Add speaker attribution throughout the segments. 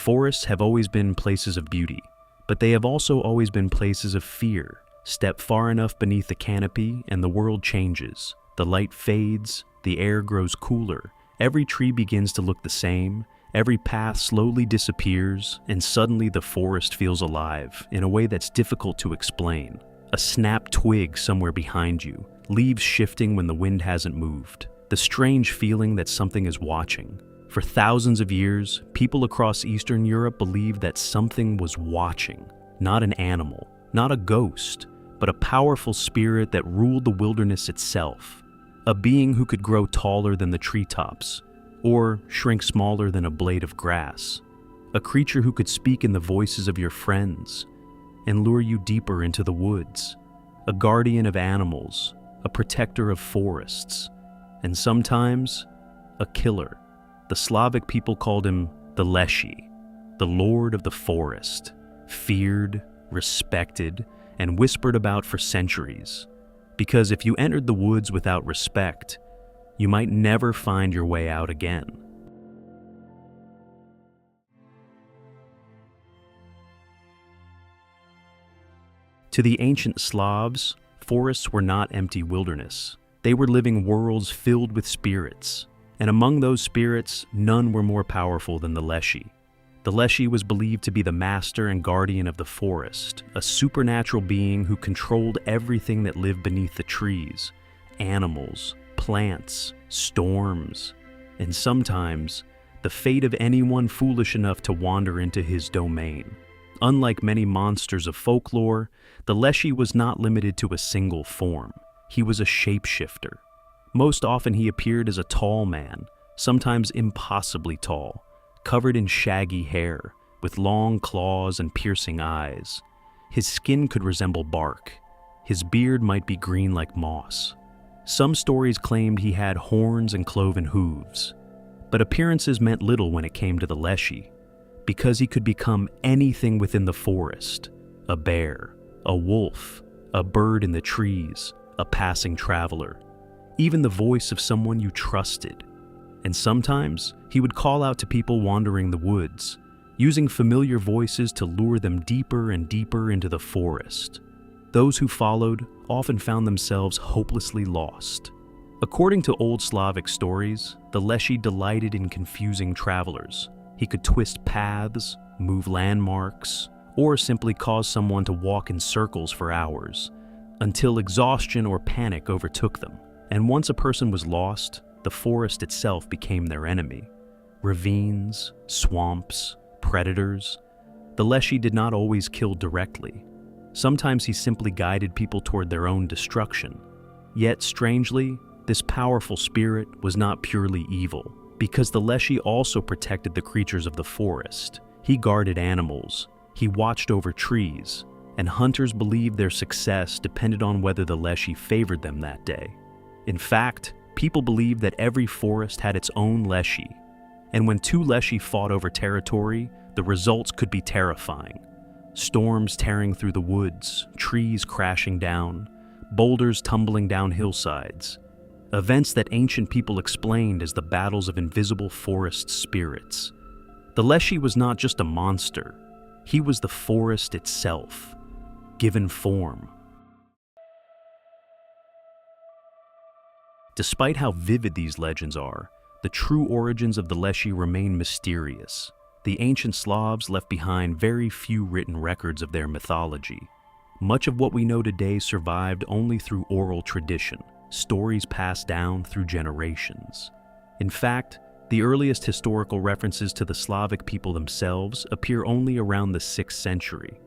Speaker 1: Forests have always been places of beauty, but they have also always been places of fear. Step far enough beneath the canopy and the world changes. The light fades, the air grows cooler, every tree begins to look the same, every path slowly disappears, and suddenly the forest feels alive in a way that's difficult to explain. A snapped twig somewhere behind you, leaves shifting when the wind hasn't moved. The strange feeling that something is watching. For thousands of years, people across Eastern Europe believed that something was watching. Not an animal, not a ghost, but a powerful spirit that ruled the wilderness itself. A being who could grow taller than the treetops, or shrink smaller than a blade of grass. A creature who could speak in the voices of your friends and lure you deeper into the woods. A guardian of animals, a protector of forests, and sometimes a killer. The Slavic people called him the Leshy, the lord of the forest, feared, respected, and whispered about for centuries. Because if you entered the woods without respect, you might never find your way out again. To the ancient Slavs, forests were not empty wilderness. They were living worlds filled with spirits, and among those spirits, none were more powerful than the Leshy. The Leshy was believed to be the master and guardian of the forest, a supernatural being who controlled everything that lived beneath the trees, animals, plants, storms, and sometimes the fate of anyone foolish enough to wander into his domain. Unlike many monsters of folklore, the Leshy was not limited to a single form. He was a shapeshifter. Most often he appeared as a tall man, sometimes impossibly tall, covered in shaggy hair, with long claws and piercing eyes. His skin could resemble bark. His beard might be green like moss. Some stories claimed he had horns and cloven hooves. But appearances meant little when it came to the Leshy, because he could become anything within the forest: a bear, a wolf, a bird in the trees, a passing traveler, even the voice of someone you trusted. And sometimes he would call out to people wandering the woods, using familiar voices to lure them deeper and deeper into the forest. Those who followed often found themselves hopelessly lost. According to old Slavic stories, the Leshy delighted in confusing travelers. He could twist paths, move landmarks, or simply cause someone to walk in circles for hours, until exhaustion or panic overtook them. And once a person was lost, the forest itself became their enemy. Ravines, swamps, predators. The Leshy did not always kill directly. Sometimes he simply guided people toward their own destruction. Yet, strangely, this powerful spirit was not purely evil, because the Leshy also protected the creatures of the forest. He guarded animals, he watched over trees, and hunters believed their success depended on whether the Leshy favored them that day. In fact, people believed that every forest had its own Leshy, and when two Leshy fought over territory, the results could be terrifying. Storms tearing through the woods, trees crashing down, boulders tumbling down hillsides. Events that ancient people explained as the battles of invisible forest spirits. The Leshy was not just a monster, he was the forest itself, given form. Despite how vivid these legends are, the true origins of the Leshy remain mysterious. The ancient Slavs left behind very few written records of their mythology. Much of what we know today survived only through oral tradition, stories passed down through generations. In fact, the earliest historical references to the Slavic people themselves appear only around the 6th century.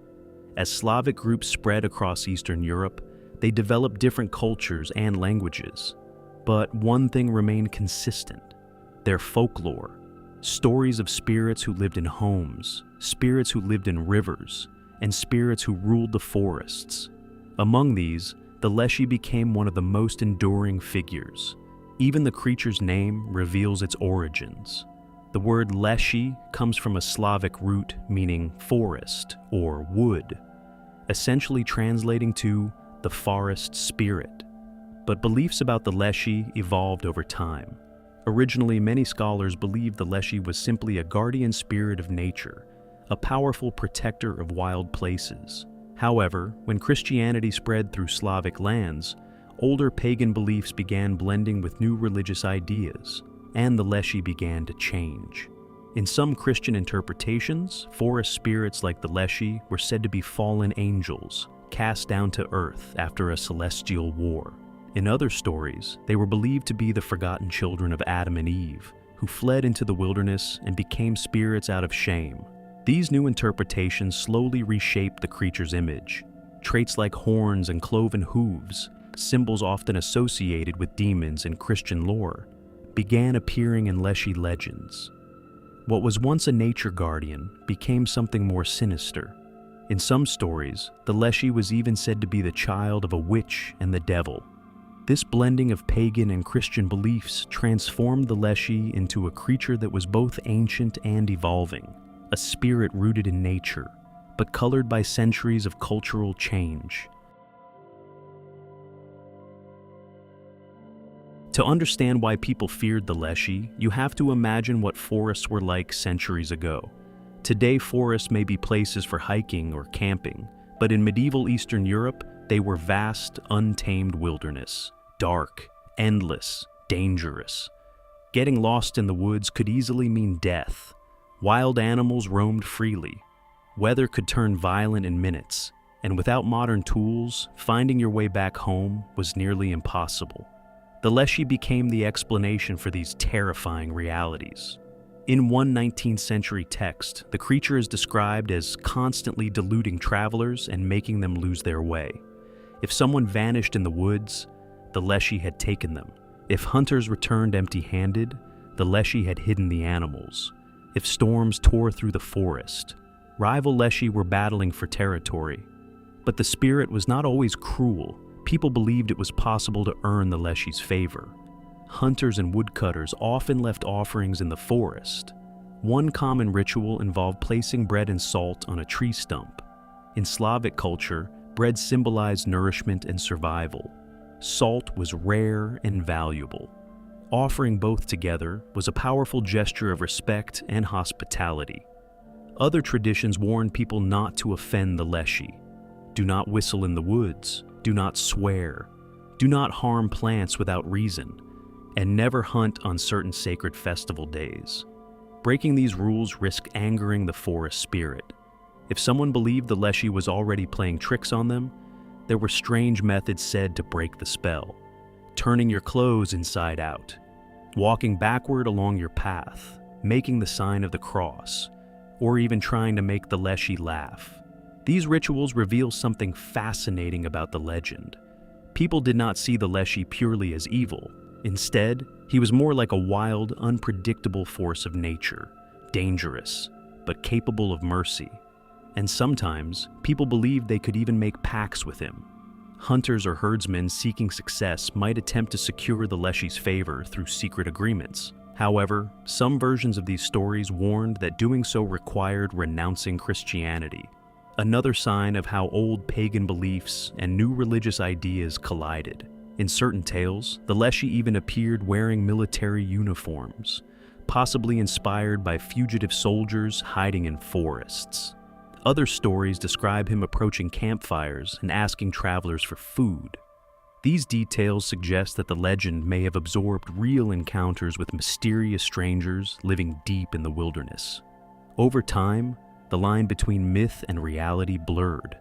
Speaker 1: As Slavic groups spread across Eastern Europe, they developed different cultures and languages. But one thing remained consistent: their folklore. Stories of spirits who lived in homes, spirits who lived in rivers, and spirits who ruled the forests. Among these, the Leshy became one of the most enduring figures. Even the creature's name reveals its origins. The word Leshy comes from a Slavic root meaning forest or wood, essentially translating to the forest spirit. But beliefs about the Leshy evolved over time. Originally, many scholars believed the Leshy was simply a guardian spirit of nature, a powerful protector of wild places. However, when Christianity spread through Slavic lands, older pagan beliefs began blending with new religious ideas, and the Leshy began to change. In some Christian interpretations, forest spirits like the Leshy were said to be fallen angels, cast down to earth after a celestial war. In other stories, they were believed to be the forgotten children of Adam and Eve, who fled into the wilderness and became spirits out of shame. These new interpretations slowly reshaped the creature's image. Traits like horns and cloven hooves, symbols often associated with demons in Christian lore, began appearing in Leshy legends. What was once a nature guardian became something more sinister. In some stories, the Leshy was even said to be the child of a witch and the devil. This blending of pagan and Christian beliefs transformed the Leshy into a creature that was both ancient and evolving, a spirit rooted in nature, but colored by centuries of cultural change. To understand why people feared the Leshy, you have to imagine what forests were like centuries ago. Today, forests may be places for hiking or camping, but in medieval Eastern Europe, they were vast, untamed wilderness, dark, endless, dangerous. Getting lost in the woods could easily mean death. Wild animals roamed freely. Weather could turn violent in minutes, and without modern tools, finding your way back home was nearly impossible. The Leshy became the explanation for these terrifying realities. In one 19th century text, the creature is described as constantly deluding travelers and making them lose their way. If someone vanished in the woods, the Leshy had taken them. If hunters returned empty-handed, the Leshy had hidden the animals. If storms tore through the forest, rival Leshy were battling for territory. But the spirit was not always cruel. People believed it was possible to earn the Leshy's favor. Hunters and woodcutters often left offerings in the forest. One common ritual involved placing bread and salt on a tree stump. In Slavic culture, bread symbolized nourishment and survival. Salt was rare and valuable. Offering both together was a powerful gesture of respect and hospitality. Other traditions warned people not to offend the Leshy. Do not whistle in the woods, do not swear, do not harm plants without reason, and never hunt on certain sacred festival days. Breaking these rules risked angering the forest spirit. If someone believed the Leshy was already playing tricks on them, there were strange methods said to break the spell. Turning your clothes inside out, walking backward along your path, making the sign of the cross, or even trying to make the Leshy laugh. These rituals reveal something fascinating about the legend. People did not see the Leshy purely as evil. Instead, he was more like a wild, unpredictable force of nature, dangerous, but capable of mercy. And sometimes, people believed they could even make pacts with him. Hunters or herdsmen seeking success might attempt to secure the Leshy's favor through secret agreements. However, some versions of these stories warned that doing so required renouncing Christianity, another sign of how old pagan beliefs and new religious ideas collided. In certain tales, the Leshy even appeared wearing military uniforms, possibly inspired by fugitive soldiers hiding in forests. Other stories describe him approaching campfires and asking travelers for food. These details suggest that the legend may have absorbed real encounters with mysterious strangers living deep in the wilderness. Over time, the line between myth and reality blurred,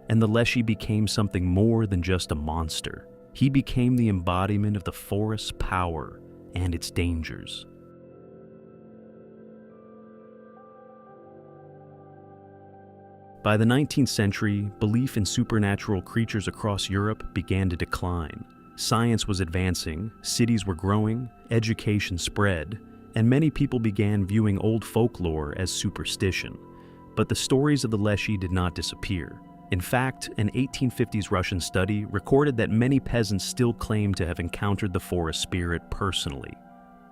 Speaker 1: and the Leshy became something more than just a monster. He became the embodiment of the forest's power and its dangers. By the 19th century, belief in supernatural creatures across Europe began to decline. Science was advancing, cities were growing, education spread, and many people began viewing old folklore as superstition. But the stories of the Leshy did not disappear. In fact, an 1850s Russian study recorded that many peasants still claim to have encountered the forest spirit personally.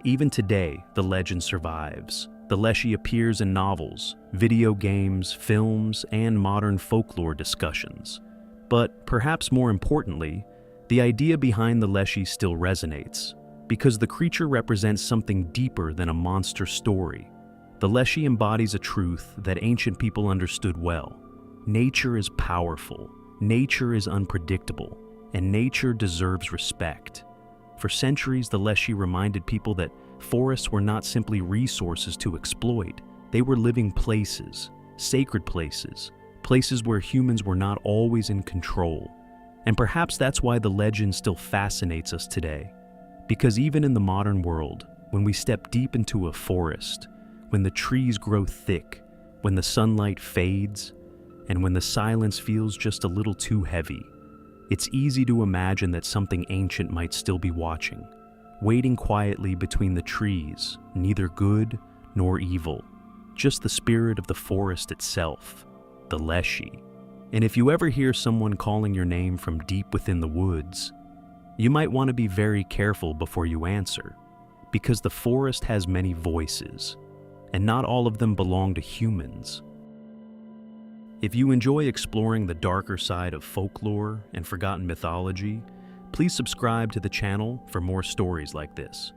Speaker 1: Even today, the legend survives. The Leshy appears in novels, video games, films, and modern folklore discussions. But perhaps more importantly, the idea behind the Leshy still resonates, because the creature represents something deeper than a monster story. The The Leshy embodies a truth that ancient people understood well. Nature is powerful, nature is unpredictable, and nature deserves respect. For centuries, the Leshy reminded people that forests were not simply resources to exploit, they were living places, sacred places, places where humans were not always in control. And perhaps that's why the legend still fascinates us today. Because even in the modern world, when we step deep into a forest, when the trees grow thick, when the sunlight fades, and when the silence feels just a little too heavy, it's easy to imagine that something ancient might still be watching, waiting quietly between the trees, neither good nor evil, just the spirit of the forest itself, the Leshy. And if you ever hear someone calling your name from deep within the woods, you might want to be very careful before you answer, because the forest has many voices, and not all of them belong to humans. If you enjoy exploring the darker side of folklore and forgotten mythology, please subscribe to the channel for more stories like this.